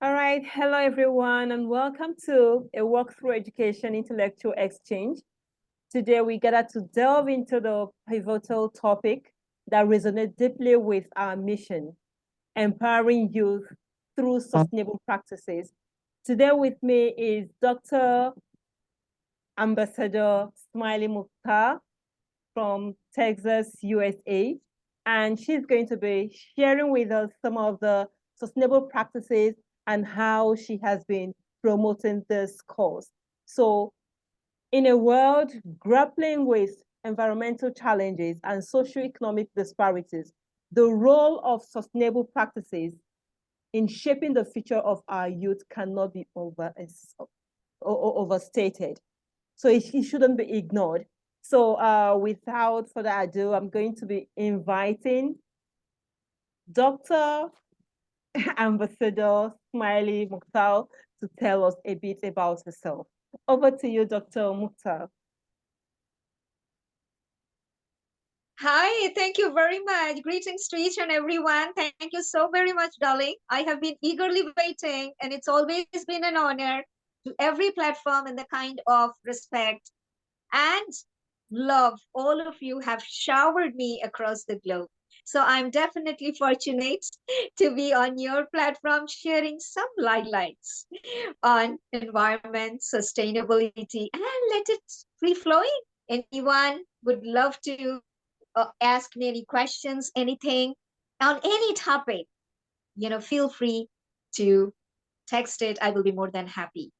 All right, hello everyone, and welcome to a Walkthrough Education Intellectual Exchange. Today we gather to delve into the pivotal topic that resonates deeply with our mission, empowering youth through sustainable practices. Today with me is Dr. Ambassador Smily Mukta from Texas, USA, and she's going to be sharing with us some of the sustainable practices and how she has been promoting this cause. So, in a world grappling with environmental challenges and socioeconomic disparities, the role of sustainable practices in shaping the future of our youth cannot be overstated. So it shouldn't be ignored. So without further ado, I'm going to be inviting Dr. Ambassador Smily Mukta to tell us a bit about herself. Over to you, Dr. Mukta. Hi, thank you very much. Greetings to each and everyone. Thank you so very much, darling. I have been eagerly waiting, and it's always been an honor to every platform and the kind of respect and love all of you have showered me across the globe. So I'm definitely fortunate to be on your platform sharing some highlights on environment, sustainability, and let it free flowing. Anyone would love to ask me any questions, anything on any topic, feel free to text it. I will be more than happy.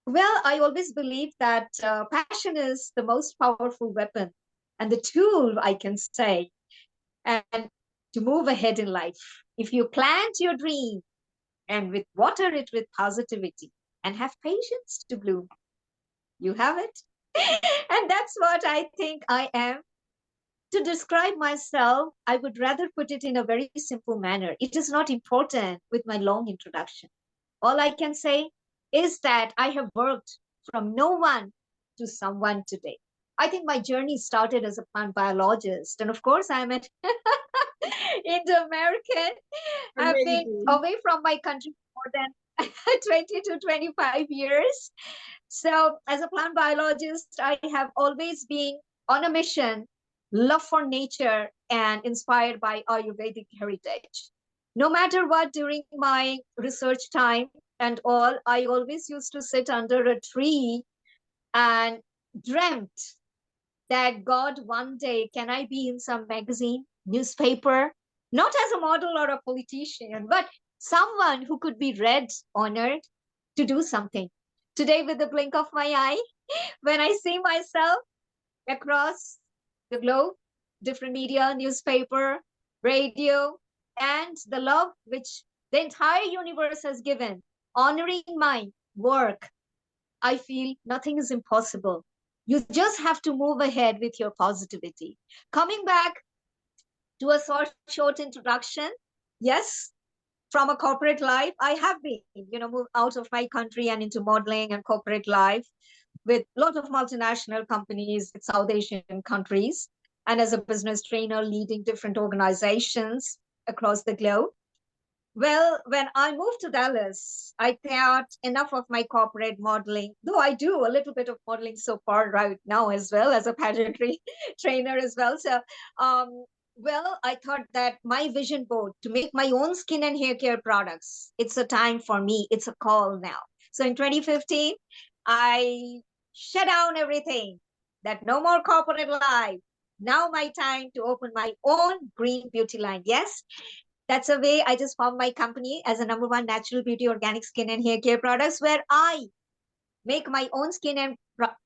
Well, I always believe that passion is the most powerful weapon and the tool, I can say, and to move ahead in life. If you plant your dream and water it with positivity and have patience to bloom, you have it. And that's what I think I am. To describe myself, I would rather put it in a very simple manner. It is not important with my long introduction. All I can say is that I have worked from no one to someone today. I think my journey started as a plant biologist. And of course, I'm an Indo-American. I've been Amazing. away from my country for more than 20 to 25 years. So, as a plant biologist, I have always been on a mission, love for nature, and inspired by Ayurvedic heritage. No matter what, during my research time and all, I always used to sit under a tree and dreamt that God, one day, can I be in some magazine, newspaper, not as a model or a politician, but someone who could be read, honored to do something. Today, with the blink of my eye, when I see myself across the globe, different media, newspaper, radio, and the love which the entire universe has given, honoring my work, I feel nothing is impossible. You just have to move ahead with your positivity. Coming back to a short introduction, yes, from a corporate life, I have been, moved out of my country and into modeling and corporate life with a lot of multinational companies in South Asian countries, and as a business trainer leading different organizations across the globe. Well, when I moved to Dallas, I thought enough of my corporate modeling, though I do a little bit of modeling so far right now as well as a pageantry trainer as well. So, well, I thought that my vision board to make my own skin and hair care products, it's a time for me. It's a call now. So in 2015, I shut down everything, that no more corporate life. Now my time to open my own green beauty line. Yes, that's a way I just formed my company as a number one natural beauty organic skin and hair care products, where I make my own skin and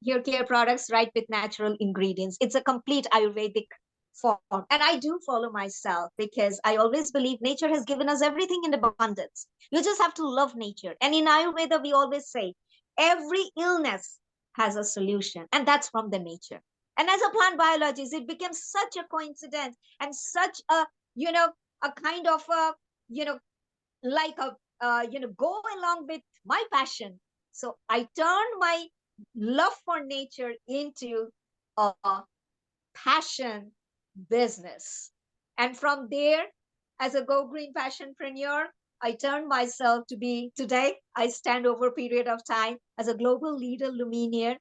hair care products right with natural ingredients. It's a complete Ayurvedic form. And I do follow myself because I always believe nature has given us everything in abundance. You just have to love nature. And in Ayurveda, we always say every illness has a solution, and that's from the nature. And as a plant biologist, it became such a coincidence and such a, a kind of a, you know, like a, go along with my passion. So I turned my love for nature into a passion business. And from there, as a Go Green passionpreneur, I turned myself to be today. I stand over a period of time as a global leader luminaire,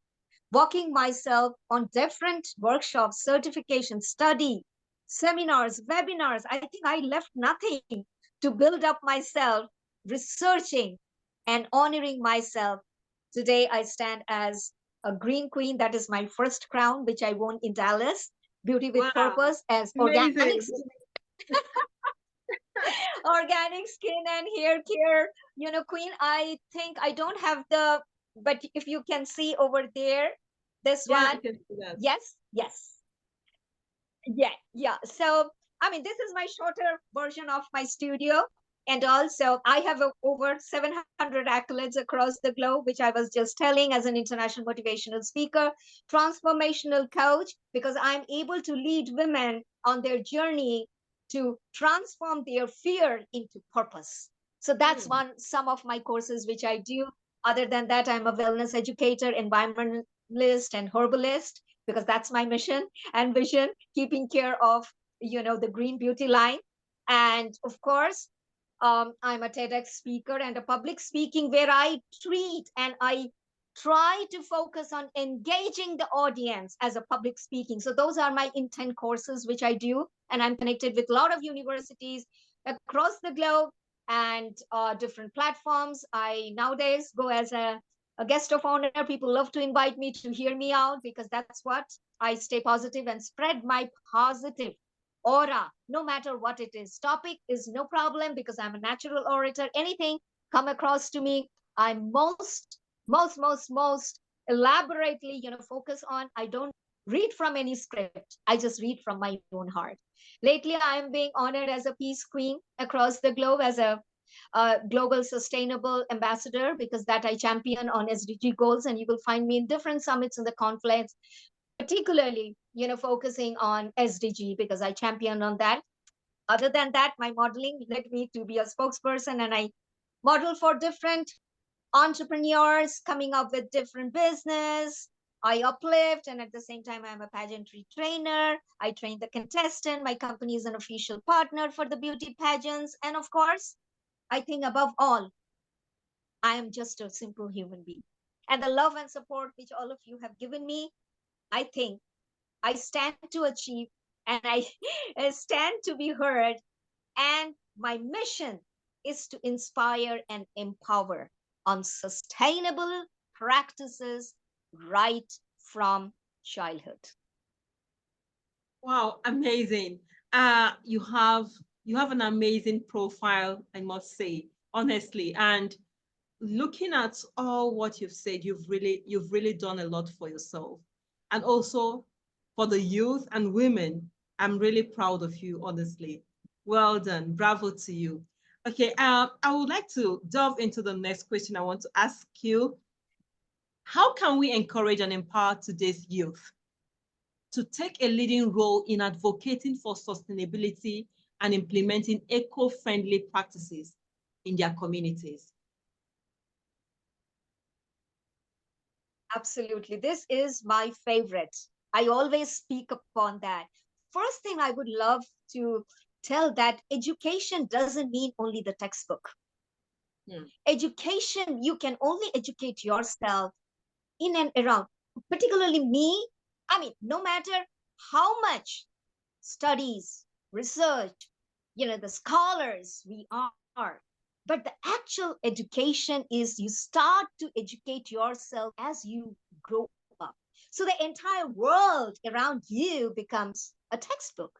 walking myself on different workshops, certification, study, seminars, webinars. I think I left nothing to build up myself, researching and honoring myself. Today, I stand as a green queen. That is my first crown, which I won in Dallas. Beauty with Wow. Purpose as Amazing. organic skin and hair care, queen. I think I don't have the, but if you can see over there, this Yeah, one. I can see that. Yes, yes, yeah. So I mean, this is my shorter version of my studio. And also I have over 700 accolades across the globe, which I was just telling, as an international motivational speaker, transformational coach, because I'm able to lead women on their journey to transform their fear into purpose. So that's Hmm. some of my courses which I do. Other than that, I'm a wellness educator, environmentalist, and herbalist, because that's my mission and vision, keeping care of the green beauty line. And of course, I'm a TEDx speaker and a public speaking, where I treat and I try to focus on engaging the audience as a public speaking. So those are my intent courses which I do, and I'm connected with a lot of universities across the globe and different platforms. I nowadays go as a guest of honor. People love to invite me to hear me out, because that's what I stay positive and spread my positive aura, no matter what it is. Topic is no problem, because I'm a natural orator. Anything come across to me, I'm most elaborately, focus on. I don't read from any script. I just read from my own heart. Lately, I am being honored as a peace queen across the globe, as a global sustainable ambassador, because that I champion on SDG goals, and you will find me in different summits in the conference, particularly, focusing on SDG, because I champion on that. Other than that, my modeling led me to be a spokesperson, and I model for different entrepreneurs coming up with different business. I uplift, and at the same time, I'm a pageantry trainer. I train the contestant. My company is an official partner for the beauty pageants. And of course, I think above all, I am just a simple human being. And the love and support which all of you have given me, I think I stand to achieve, and I stand to be heard. And my mission is to inspire and empower on sustainable practices right from childhood. Wow, amazing. You have an amazing profile, I must say, honestly. And looking at all what you've said, you've really done a lot for yourself. And also for the youth and women. I'm really proud of you, honestly. Well done. Bravo to you. Okay, I would like to delve into the next question I want to ask you. How can we encourage and empower today's youth to take a leading role in advocating for sustainability and implementing eco-friendly practices in their communities? Absolutely. This is my favorite. I always speak upon that. First thing I would love to tell, that education doesn't mean only the textbook. Hmm. Education, you can only educate yourself in and around, particularly me. I mean, no matter how much studies, research, the scholars we are, but the actual education is you start to educate yourself as you grow up. So the entire world around you becomes a textbook.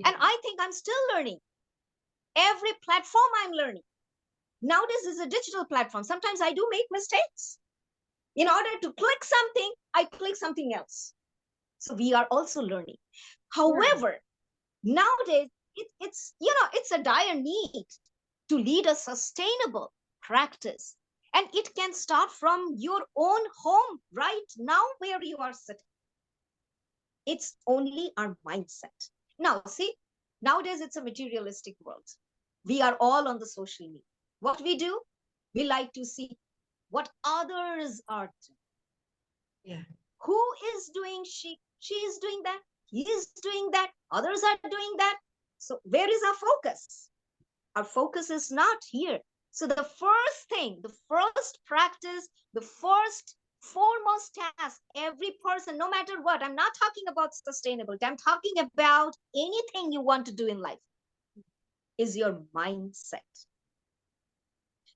And Yeah. I think I'm still learning. Every platform I'm learning. Nowadays is a digital platform. Sometimes I do make mistakes. In order to click something, I click something else. So we are also learning. Yeah. However, nowadays it's a dire need to lead a sustainable practice, and it can start from your own home right now where you are sitting. It's only our mindset. Now see, nowadays it's a materialistic world. We are all on the social media. What we do, we like to see what others are doing. Yeah. Who is doing, she is doing that, he is doing that, others are doing that. So where is our focus? Our focus is not here. So the first thing, the first practice, the first foremost task, every person, no matter what, I'm not talking about sustainability, I'm talking about anything you want to do in life, is your mindset.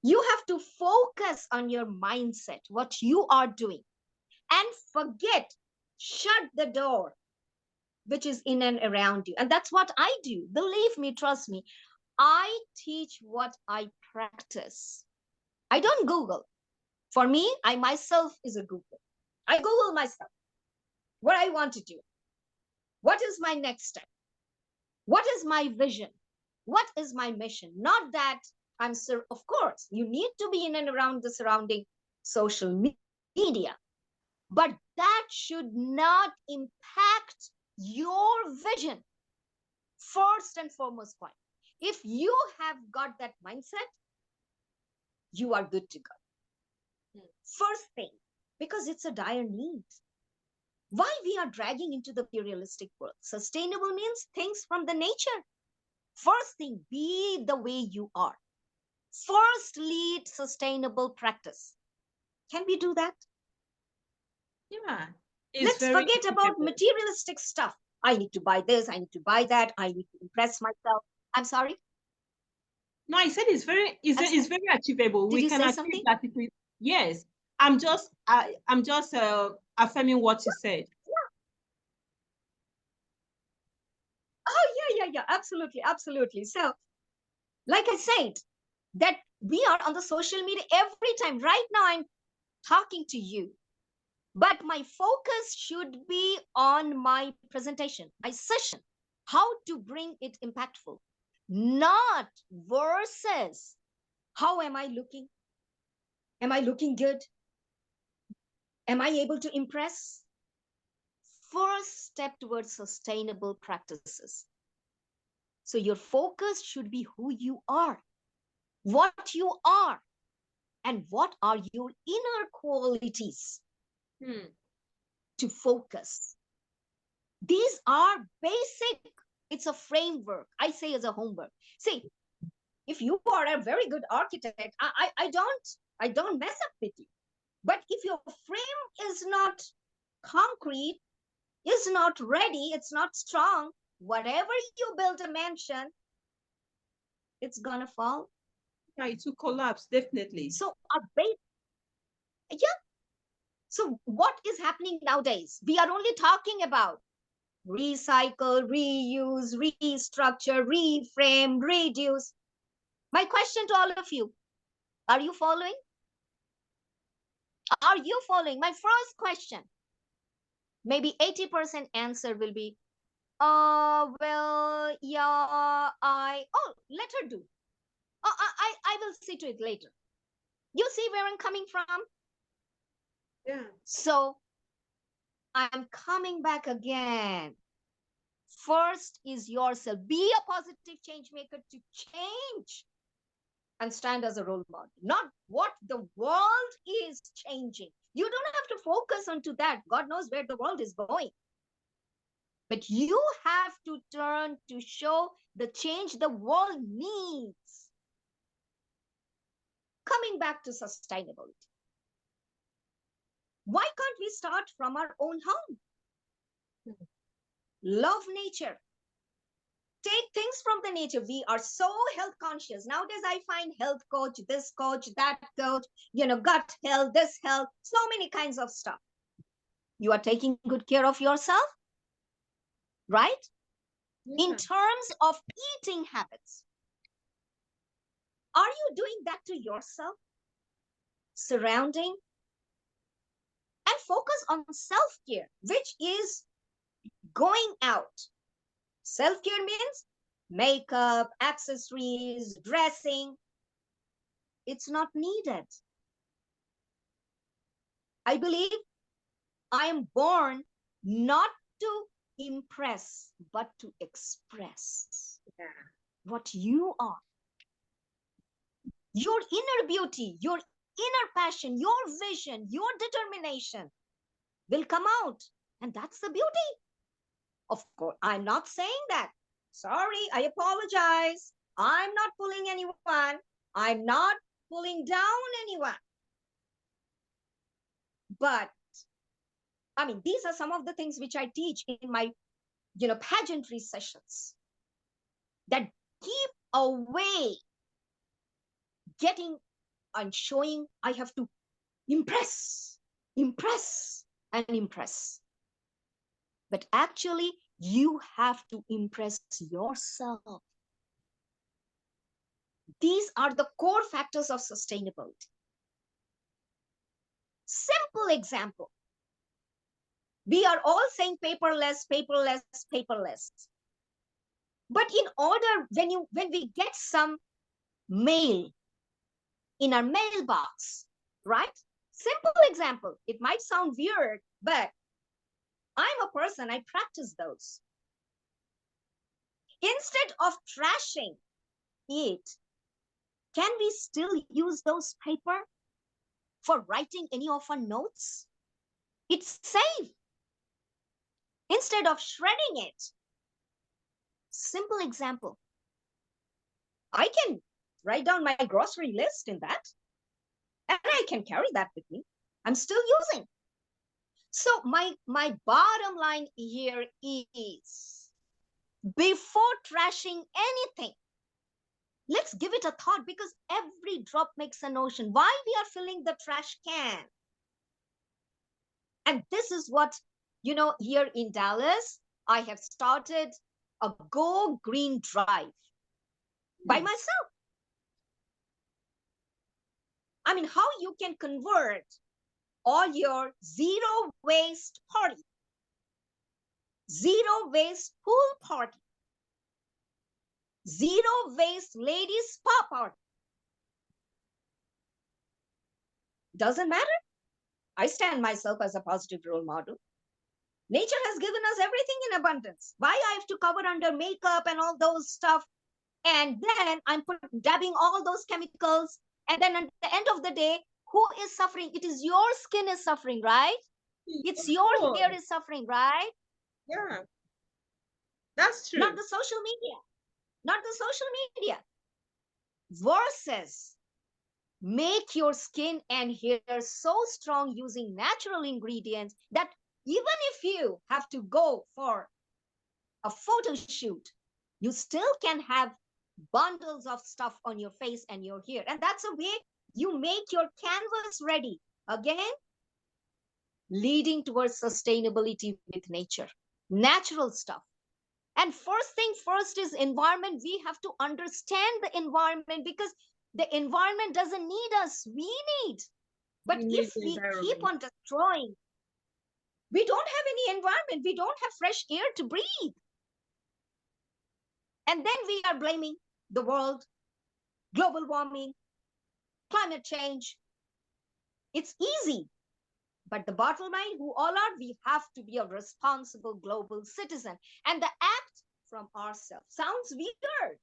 You have to focus on your mindset, what you are doing, and forget, shut the door, which is in and around you. And that's what I do. Believe me, trust me. I teach what I practice. I don't Google. For me, I myself is a Google. I Google myself what I want to do. What is my next step? What is my vision? What is my mission? Not that I'm, of course, you need to be in and around the surrounding social media, but that should not impact your vision. First and foremost point. If you have got that mindset, you are good to go. First thing, because it's a dire need. Why we are dragging into the materialistic world? Sustainable means things from the nature. First thing, be the way you are. First, lead sustainable practice. Can we do that? Yeah. Let's forget about materialistic stuff. I need to buy this, I need to buy that, I need to impress myself. I'm sorry? No, I said it's very achievable. Did We you can say achieve something? that if we, yes. I'm just affirming what you said. Oh, yeah, absolutely, absolutely. So, like I said, that we are on the social media every time. Right now, I'm talking to you, but my focus should be on my presentation, my session, how to bring it impactful, not versus how am I looking? Am I looking good? Am I able to impress? First step towards sustainable practices. So your focus should be who you are, what you are, and what are your inner qualities to focus. These are basic. It's a framework. I say as a homework. See, if you are a very good architect, I don't mess up with you. But if your frame is not concrete, is not ready, it's not strong, whatever you build a mansion, it's gonna fall. Yeah, it will collapse, definitely. So our base, yeah. So what is happening nowadays? We are only talking about recycle, reuse, restructure, reframe, reduce. My question to all of you, are you following? Are you following? My first question, maybe 80% answer will be, well, yeah, let her do. I will see to it later. You see where I'm coming from? Yeah. So I'm coming back again. First is yourself. Be a positive change maker to change and stand as a role model, not what the world is changing. You don't have to focus onto that. God knows where the world is going. But you have to turn to show the change the world needs. Coming back to sustainability. Why can't we start from our own home? Love nature. Take things from the nature. We are so health conscious. Nowadays, I find health coach, this coach, that coach, gut health, this health, so many kinds of stuff. You are taking good care of yourself, right? Yeah. In terms of eating habits, are you doing that to yourself? Surrounding and focus on self-care, which is going out. Self-care means makeup, accessories, dressing. It's not needed. I believe I am born not to impress, but to express what you are. Your inner beauty, your inner passion, your vision, your determination will come out. And that's the beauty. Of course, I'm not saying that. Sorry, I apologize. I'm not pulling anyone. I'm not pulling down anyone. But I mean, these are some of the things which I teach in my, pageantry sessions, that keep away getting and showing I have to impress, impress, and impress. But actually, you have to impress yourself. These are the core factors of sustainability. Simple example. We are all saying paperless, paperless, paperless. But in order, when we get some mail in our mailbox, right? Simple example. It might sound weird, but I'm a person, I practice those. Instead of trashing it, can we still use those paper for writing any of our notes? It's safe. Instead of shredding it, simple example. I can write down my grocery list in that, and I can carry that with me. I'm still using. So my bottom line here is, before trashing anything, let's give it a thought, because every drop makes an ocean. Why we are filling the trash can? And this is what, here in Dallas, I have started a Go Green Drive by myself. I mean, how you can convert all your zero waste party, zero waste pool party, zero waste ladies spa party. Doesn't matter. I stand myself as a positive role model. Nature has given us everything in abundance. Why I have to cover under makeup and all those stuff? And then I'm dabbing all those chemicals. And then at the end of the day, who is suffering? It is your skin is suffering, right? It's your hair is suffering, right? Yeah, that's true. Not the social media. Not the social media. Versus make your skin and hair so strong using natural ingredients that even if you have to go for a photo shoot, you still can have bundles of stuff on your face and your hair. And that's a way you make your canvas ready. Again, leading towards sustainability with nature, natural stuff. And first thing first is environment. We have to understand the environment, because the environment doesn't need us. We need. But if we keep on destroying, we don't have any environment. We don't have fresh air to breathe. And then we are blaming the world, global warming, climate change. It's easy. But the bottom line, who all are, we have to be a responsible global citizen. And the act from ourselves sounds weird.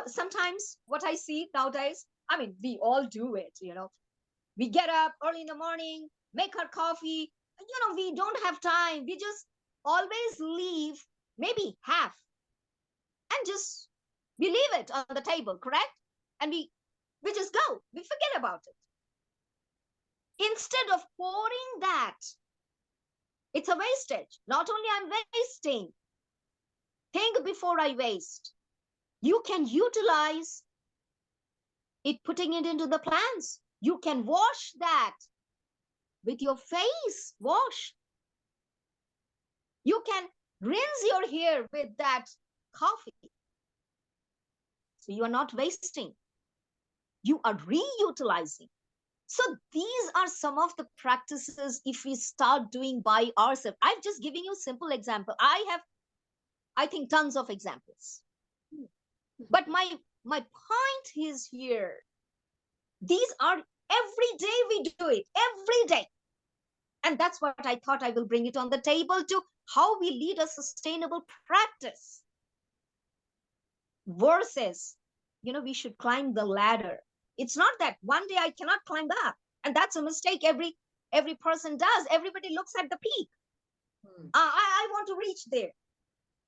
Sometimes what I see nowadays, I mean, we all do it, We get up early in the morning, make our coffee. We don't have time. We just always leave maybe half, and just we leave it on the table, correct? And we just go. We forget about it. Instead of pouring that, it's a wastage. Not only I'm wasting, think before I waste. You can utilize it, putting it into the plants. You can wash that with your face wash. You can rinse your hair with that coffee. So you are not wasting. You are reutilizing. So these are some of the practices if we start doing by ourselves. I'm just giving you a simple example. I think, tons of examples. But my point is here, these are every day we do it, every day. And that's what I thought I will bring it on the table to how we lead a sustainable practice. Versus, we should climb the ladder. It's not that one day I cannot climb up. And that's a mistake every person does. Everybody looks at the peak. I want to reach there.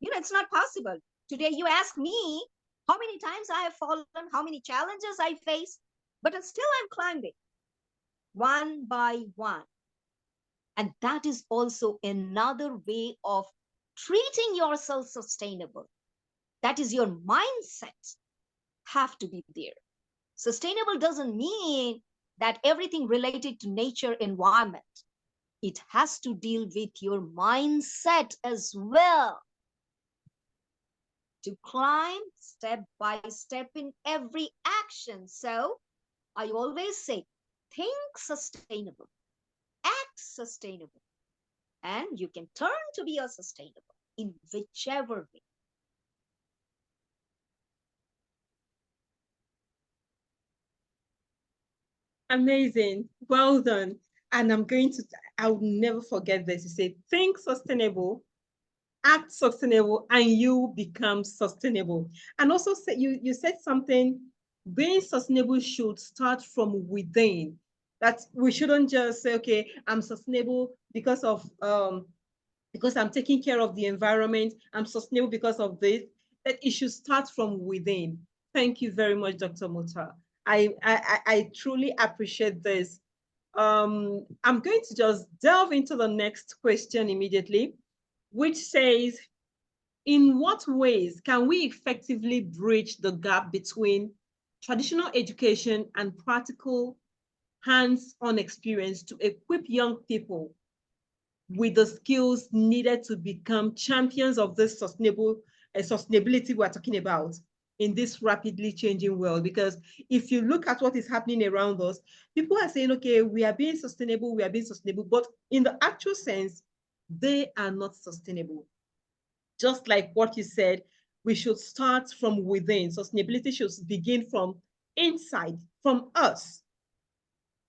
It's not possible. Today you ask me, How many times I have fallen, how many challenges I face, but still I'm climbing one by one. And that is also another way of treating yourself sustainable. That is your mindset have to be there. Sustainable doesn't mean that everything related to nature environment. It has to deal with your mindset as well, to climb step by step in every action. So I always say, think sustainable, act sustainable, and you can turn to be a sustainable in whichever way. Amazing. Well done. And I will never forget this. You say, think sustainable, act sustainable, and you become sustainable. And also say, you said something, being sustainable should start from within. That we shouldn't just say, okay, I'm sustainable because I'm taking care of the environment. I'm sustainable because of this. That it should start from within. Thank you very much, Dr. Muta. I truly appreciate this. I'm going to just delve into the next question immediately, which says, in what ways can we effectively bridge the gap between traditional education and practical hands-on experience to equip young people with the skills needed to become champions of this sustainability we're talking about in this rapidly changing world? Because if you look at what is happening around us, people are saying, okay, we are being sustainable, but in the actual sense, they are not sustainable. Just like what you said, we should start from within. Sustainability should begin from inside, from us.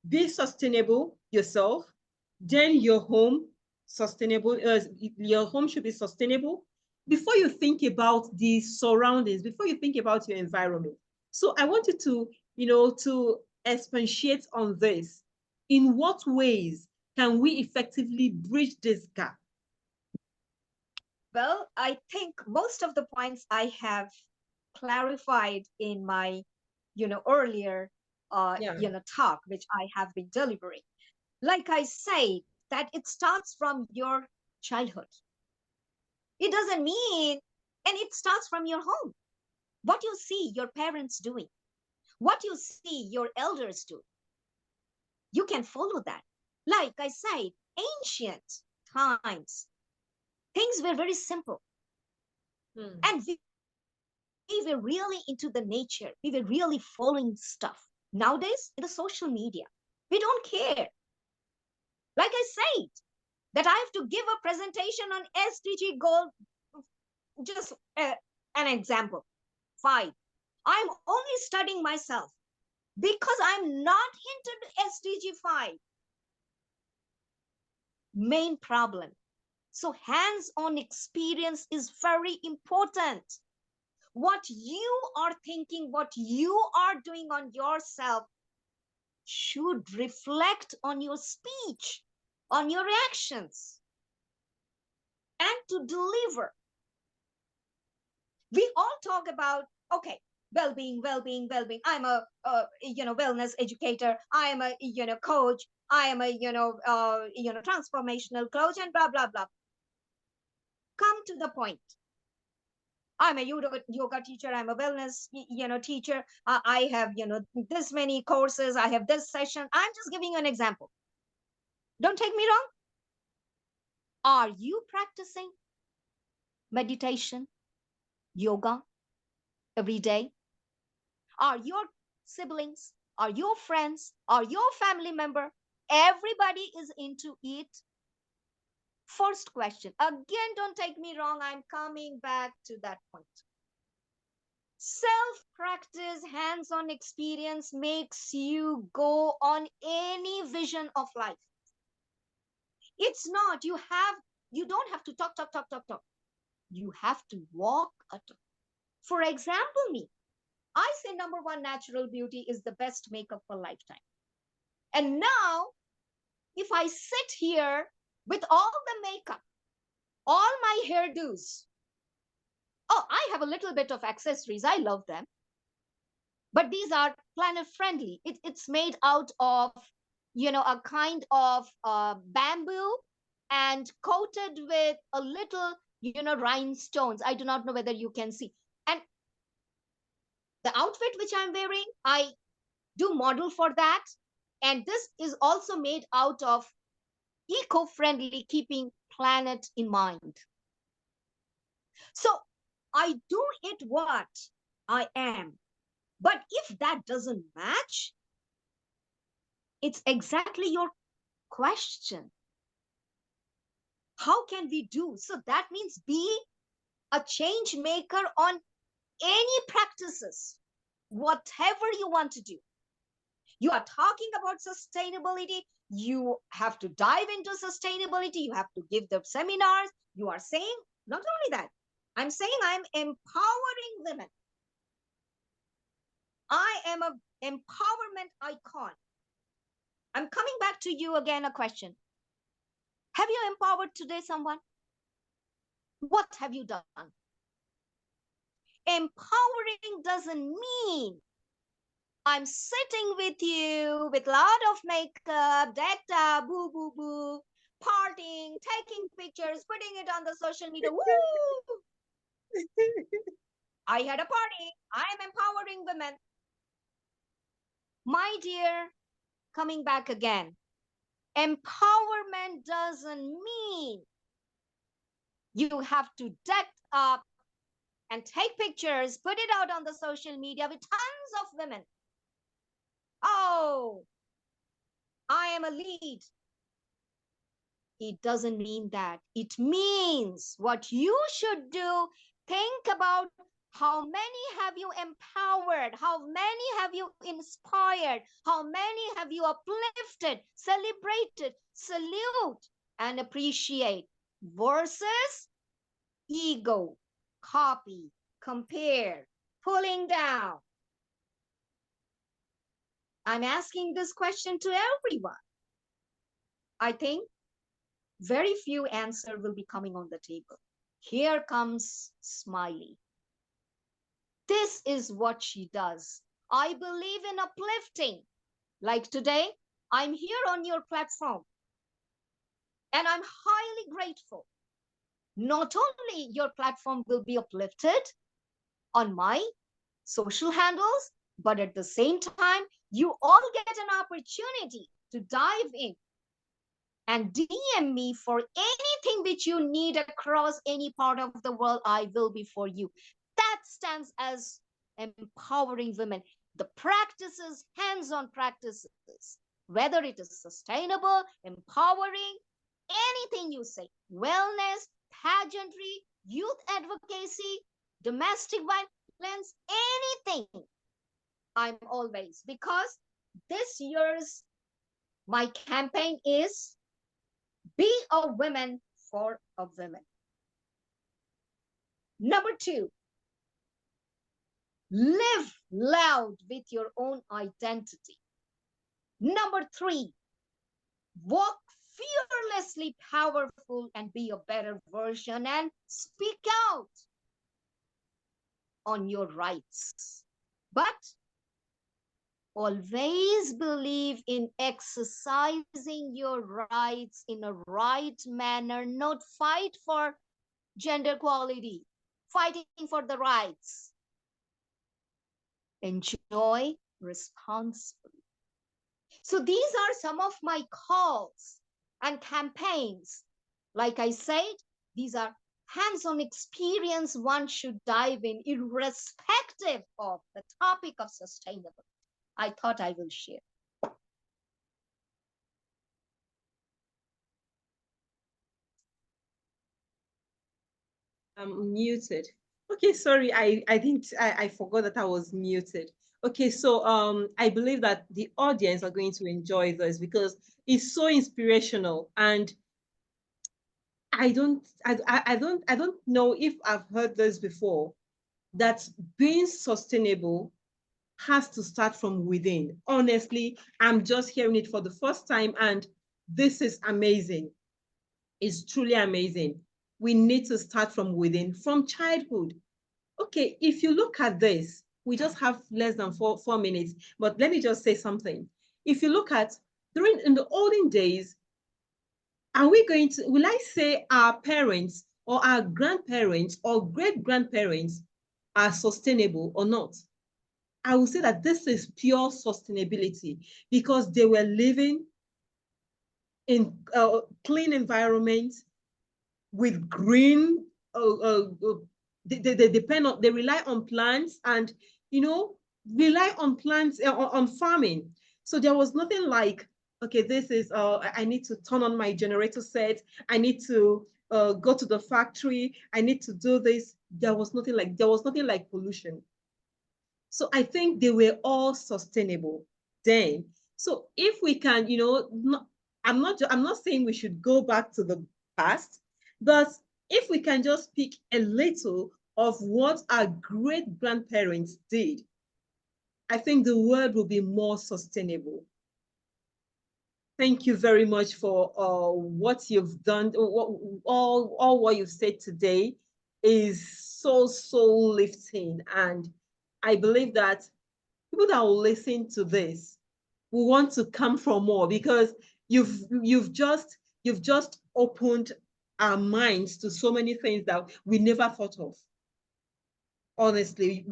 Be sustainable yourself, then your home sustainable. Your home should be sustainable before you think about the surroundings, before you think about your environment. So I want you to, to expatiate on this. In what ways can we effectively bridge this gap? Well, I think most of the points I have clarified in my, earlier, Yeah. talk, which I have been delivering. Like I said, that it starts from your childhood. It doesn't mean, and it starts from your home. What you see your parents doing, what you see your elders do, you can follow that. Like I said, ancient times, things were very simple. Hmm. And we were really into the nature. We were really following stuff. Nowadays, in the social media, we don't care. Like I said, that I have to give a presentation on SDG goal, just an example. 5. I'm only studying myself because I'm not into SDG 5. Main problem. So hands-on experience is very important. What you are thinking, what you are doing on yourself should reflect on your speech, on your actions, and to deliver. We all talk about, okay, well-being, well-being, well-being. I'm a wellness educator. I am a coach. I am a transformational coach, and blah blah blah. Come to the point. I'm a yoga teacher. I'm a wellness teacher. I have this many courses. I have this session. I'm just giving you an example. Don't take me wrong. Are you practicing meditation, yoga every day? Are your siblings, are your friends, are your family member, everybody is into it? First question. Again, don't take me wrong. I'm coming back to that point. Self practice, hands on experience makes you go on any vision of life. It's not, you don't have to talk. You have to walk a talk. For example, me, I say number one, natural beauty is the best makeup for lifetime. And now, if I sit here with all the makeup, all my hairdos, Oh, I have a little bit of accessories. I love them. But these are planet friendly. It's made out of, a kind of bamboo and coated with a little, rhinestones. I do not know whether you can see. And the outfit which I'm wearing, I do model for that. And this is also made out of eco-friendly, keeping planet in mind. So I do it what I am. But if that doesn't match, it's exactly your question. How can we do? So that means be a change maker on any practices, whatever you want to do. You are talking about sustainability. You have to dive into sustainability. You have to give the seminars. You are saying, not only that, I'm saying I'm empowering women. I am an empowerment icon. I'm coming back to you again, a question. Have you empowered today someone? What have you done? Empowering doesn't mean I'm sitting with you with a lot of makeup, decked up, boo, boo, boo, partying, taking pictures, putting it on the social media. Woo! I had a party. I'm empowering women. My dear, coming back again, empowerment doesn't mean you have to deck up and take pictures, put it out on the social media with tons of women. Oh, I am a lead. It doesn't mean that. It means what you should do, think about how many have you empowered, how many have you inspired, how many have you uplifted, celebrated, salute, and appreciate, versus ego, copy, compare, pulling down. I'm asking this question to everyone. I think very few answers will be coming on the table. Here comes Smily. This is what she does. I believe in uplifting. Like today, I'm here on your platform and I'm highly grateful. Not only your platform will be uplifted on my social handles, but at the same time, you all get an opportunity to dive in and DM me for anything which you need across any part of the world. I will be for you. That stands as empowering women. The practices, hands-on practices, whether it is sustainable, empowering, anything you say, wellness, pageantry, youth advocacy, domestic violence, anything. I'm always, because this year's my campaign is be a woman for a woman. Number 2, live loud with your own identity. Number 3, walk fearlessly powerful and be a better version and speak out on your rights. But always believe in exercising your rights in a right manner, not fight for gender equality, fighting for the rights. Enjoy responsibly. So these are some of my calls and campaigns. Like I said, these are hands-on experience one should dive in, irrespective of the topic of sustainability. I thought I will share. I'm muted. Okay, sorry, I think I forgot that I was muted. Okay, so I believe that the audience are going to enjoy this because it's so inspirational, and I don't know if I've heard this before, that being sustainable has to start from within. Honestly, I'm just hearing it for the first time, and this is amazing. It's truly amazing. We need to start from within, from childhood. okay, if you look at this, we just have less than 4 minutes, but let me just say something. If you look at during in the olden days, are we going to, will I say our parents or our grandparents or great grandparents are sustainable or not? I would say that this is pure sustainability because they were living in clean environments with green. They depend on, they rely on plants and, you know, rely on plants, on farming. So there was nothing like, okay, this is, I need to turn on my generator set. I need to go to the factory. I need to do this. There was nothing like pollution. So I think they were all sustainable then. So if we can, you know, I'm not saying we should go back to the past, but if we can just pick a little of what our great grandparents did, I think the world will be more sustainable. Thank you very much for what you've done. All what you've said today is so soul lifting, and I believe that people that will listen to this will want to come for more because you've just opened our minds to so many things that we never thought of. Honestly,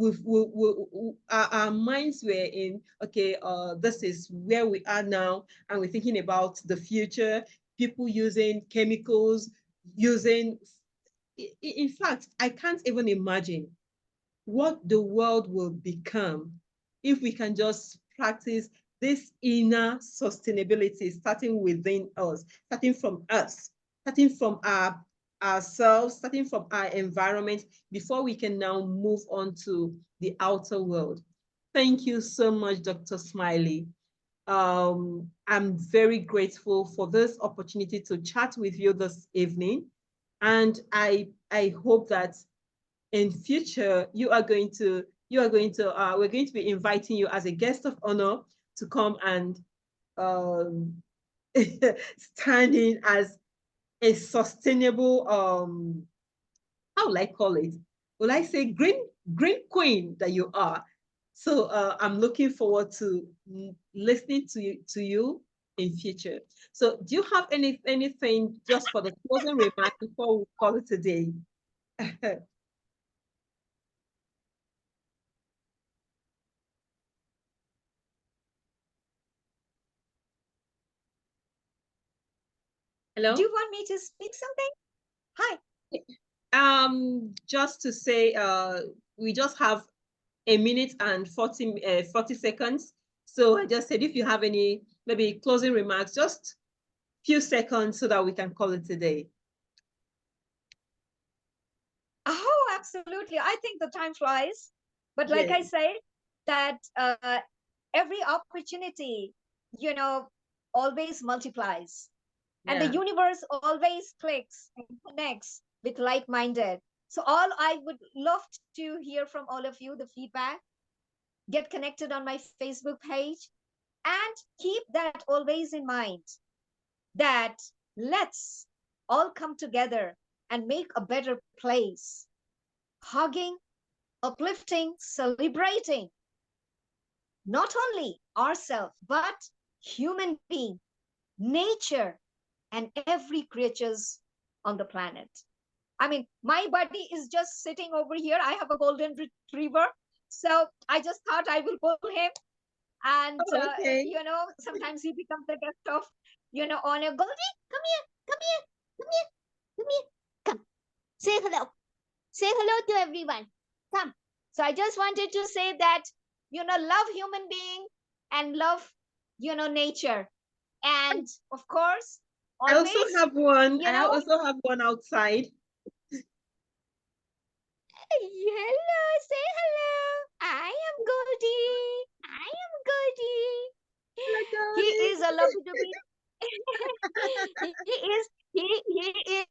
our minds were in, okay, this is where we are now, and we're thinking about the future, people using chemicals, using, in fact, I can't even imagine what the world will become if we can just practice this inner sustainability starting within us, starting from ourselves, starting from our environment before we can now move on to the outer world. Thank you so much, Dr. Smiley. I'm very grateful for this opportunity to chat with you this evening. And I hope that in future we're going to be inviting you as a guest of honor to come and um stand in as a sustainable, how will I call it, will I say green queen that you are. So I'm looking forward to listening to you in future. So do you have anything just for the closing remark before we call it a day? Do Hello. you want me to speak something? Hi. Just to say, we just have a minute and 40 seconds. So I just said, if you have any, maybe closing remarks, just few seconds so that we can call it a day. Oh, absolutely. I think the time flies. But like Yeah, I say, that every opportunity, you know, always multiplies. And the yeah. universe always clicks and connects with like-minded. So all I would love to hear from all of you, the feedback, get connected on my Facebook page, and keep that always in mind that let's all come together and make a better place, hugging, uplifting, celebrating not only ourselves, but human being, nature, and every creatures on the planet. I mean, my buddy is just sitting over here. I have a golden retriever. So I just thought I will pull him. And, Oh, okay. sometimes he becomes the guest of, honor. Goldie, come here, come here, come here, come here. Come, say hello. Say hello to everyone. Come. So I just wanted to say that, love human being and love, nature. And of course, I also always, have one. you I know, also have one outside. hello, say hello. I am Goldie. I am Goldie. He Hello, is a lovely to be. he is he is